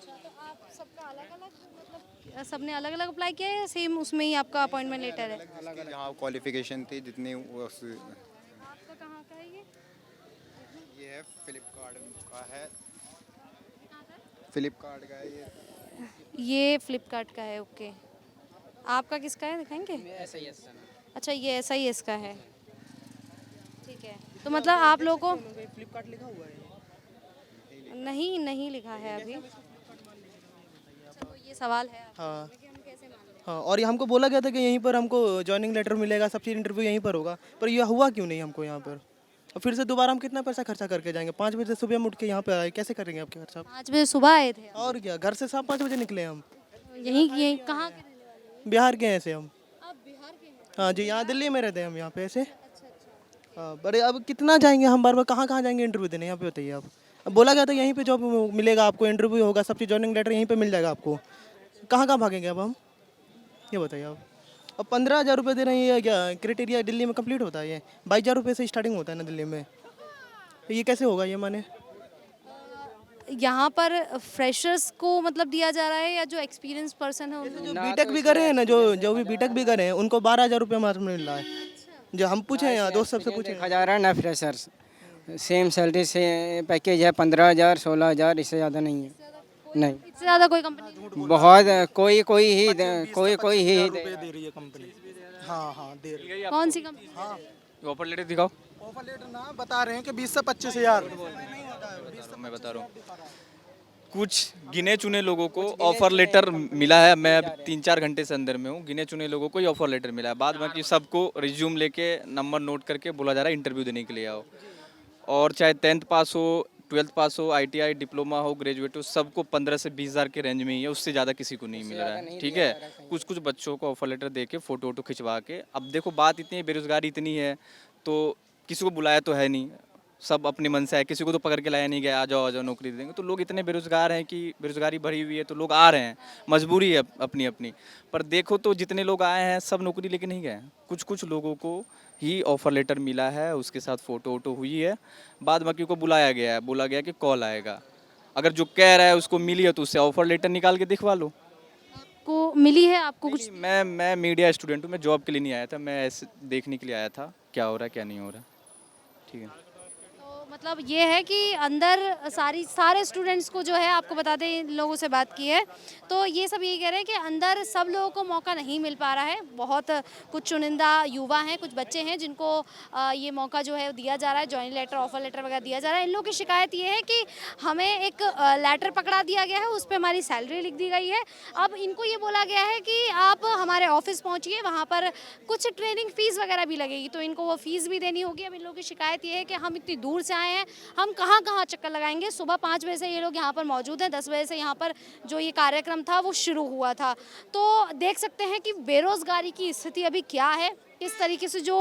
सबने अलग अलग अप्लाई किया है या सेम उसमें ही आपका अपॉइंटमेंट लेटर है? जहाँ क्वालिफिकेशन थी जितनी आपका कहाँ का है ये है फ्लिपकार्ट का है। फ्लिपकार्ट का है ये फ्लिपकार्ट का है, ओके। आपका किसका है, दिखाएंगे? अच्छा, ये SIS का है, ठीक है। तो मतलब आप लोगों को फ्लिपकार्ट लिखा हुआ है? नहीं लिखा है अभी। तो ये सवाल है। हाँ हाँ, और ये हमको बोला गया था कि यहीं पर हमको ज्वाइनिंग लेटर मिलेगा, सब चीज़ इंटरव्यू यहीं पर होगा, पर यह हुआ क्यों नहीं हमको यहाँ पर? और फिर से दोबारा हम कितना पैसा खर्चा करके जाएंगे? 5 बजे सुबह हम उठ के यहाँ पे आए, कैसे करेंगे आपके खर्चा? 5 बजे सुबह आए थे? और क्या, घर से 5 बजे निकले हम। यहीं कहाँ के रहने वाले हो? बिहार के हैं ऐसे हम। आप बिहार के हैं? हाँ जी, यहाँ दिल्ली में रहते हैं हम यहाँ पे ऐसे। हाँ, बड़े अब कितना जाएंगे हम, बार बार कहाँ कहाँ जाएंगे इंटरव्यू देने? यहाँ पे बताइए आप। अब बोला गया था यहीं पे जॉब मिलेगा आपको, इंटरव्यू होगा, सब चीज़ ज्वाइनिंग लेटर यहीं पे मिल जाएगा आपको। कहाँ कहाँ भागेंगे अब हम, ये बताइए आप। अब 15,000 रुपये दे रहे हैं, ये क्या क्राइटेरिया दिल्ली में कंप्लीट होता है? ये 22,000 रुपये से स्टार्टिंग होता है ना दिल्ली में, तो ये कैसे होगा? ये माने यहाँ पर फ्रेशर्स को मतलब दिया जा रहा है या जो एक्सपीरियंस पर्सन है उनको? जो बीटेक भी करे हैं ना, जो भी बीटेक भी करे हैं उनको 12,000 रुपये मात्र मिल रहा है। जो हम पूछे हैं यहाँ दोस्त सबसे पूछे, देखा जा रहा है ना, फ्रेशर्स सेम सैलरी से पैकेज है 15,000 16,000, इससे ज़्यादा नहीं है। नहीं, इससे ज़्यादा कोई कंपनी? बहुत कोई ही कोई दे रही है कंपनी। हाँ दे रही है। कौन सी कंपनी? हाँ, ऑफर लेटर दिखाओ। ऑफर लेटर ना बता रहे हैं कि 20 से 25,000। मैं बता रहा हूँ, कुछ गिने चुने लोगों को ऑफर लेटर मिला है। मैं अब 3-4 घंटे से अंदर में हूँ, गिने चुने लोगों को ही ऑफर लेटर मिला है। बाद बाकी सबको रिज्यूम लेके नंबर नोट करके बोला जा रहा है इंटरव्यू देने के लिए आओ। और चाहे 10th पास हो, 12th पास हो, ITI डिप्लोमा हो, ग्रेजुएट हो, सबको 15 से 20,000 के रेंज में ही है, उससे ज़्यादा किसी को नहीं मिल रहा है। ठीक है, कुछ बच्चों को ऑफर लेटर दे के फ़ोटो वोटो खिंचवा के। अब देखो बात इतनी है, बेरोजगारी इतनी है, तो किसी को बुलाया तो है नहीं, सब अपने मन से आए, किसी को तो पकड़ के लाया नहीं गया, आ जाओ नौकरी दे देंगे। तो लोग इतने बेरोजगार हैं कि बेरोजगारी बढ़ी हुई है, तो लोग आ रहे हैं, मजबूरी है अपनी अपनी। पर देखो तो जितने लोग आए हैं सब नौकरी लेके नहीं गए, कुछ कुछ लोगों को ही ऑफर लेटर मिला है, उसके साथ फ़ोटो वोटो हुई है, बाद बाकी को बुलाया गया है, बोला गया कि कॉल आएगा। अगर जो कह रहा है उसको मिली है तो उससे ऑफर लेटर निकाल के दिखवा लो। को मिली है आपको कुछ? मैं मीडिया स्टूडेंट हूँ, मैं जॉब के लिए नहीं आया था, मैं ऐसे देखने के लिए आया था क्या हो रहा है क्या नहीं हो रहा। ठीक है, तो मतलब ये है कि अंदर सारे स्टूडेंट्स को जो है, आपको बता दें इन लोगों से बात की है तो ये सब यही कह रहे हैं कि अंदर सब लोगों को मौका नहीं मिल पा रहा है। बहुत कुछ चुनिंदा युवा हैं, कुछ बच्चे हैं जिनको ये मौका जो है दिया जा रहा है, जॉइनिंग लेटर, ऑफर लेटर वगैरह दिया जा रहा है। इन लोगों की शिकायत ये है कि हमें एक लेटर पकड़ा दिया गया है, उस पर हमारी सैलरी लिख दी गई है। अब इनको ये बोला गया है कि आप हमारे ऑफिस पहुँचिए, वहाँ पर कुछ ट्रेनिंग फ़ीस वगैरह भी लगेगी, तो इनको वो फ़ीस भी देनी होगी। अब इन लोगों की शिकायत ये है कि हम इतनी दूर से आए हैं, हम कहाँ कहाँ चक्कर लगाएंगे। सुबह 5 बजे से ये लोग यहाँ पर मौजूद हैं, 10 बजे से यहाँ पर जो ये कार्यक्रम था वो शुरू हुआ था। तो देख सकते हैं कि बेरोज़गारी की स्थिति अभी क्या है, किस तरीके से जो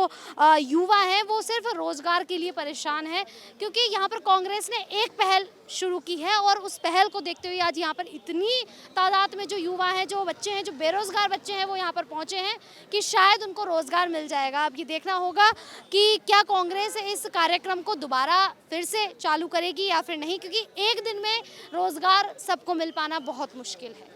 युवा हैं वो सिर्फ रोज़गार के लिए परेशान है, क्योंकि यहाँ पर कांग्रेस ने एक पहल शुरू की है और उस पहल को देखते हुए आज यहाँ पर इतनी तादाद में जो युवा हैं, जो बच्चे हैं, जो बेरोज़गार बच्चे हैं वो यहाँ पर पहुँचे हैं कि शायद उनको रोज़गार मिल जाएगा। अब ये देखना होगा कि क्या कांग्रेस इस कार्यक्रम को दोबारा फिर से चालू करेगी या फिर नहीं, क्योंकि एक दिन में रोज़गार सबको मिल पाना बहुत मुश्किल है।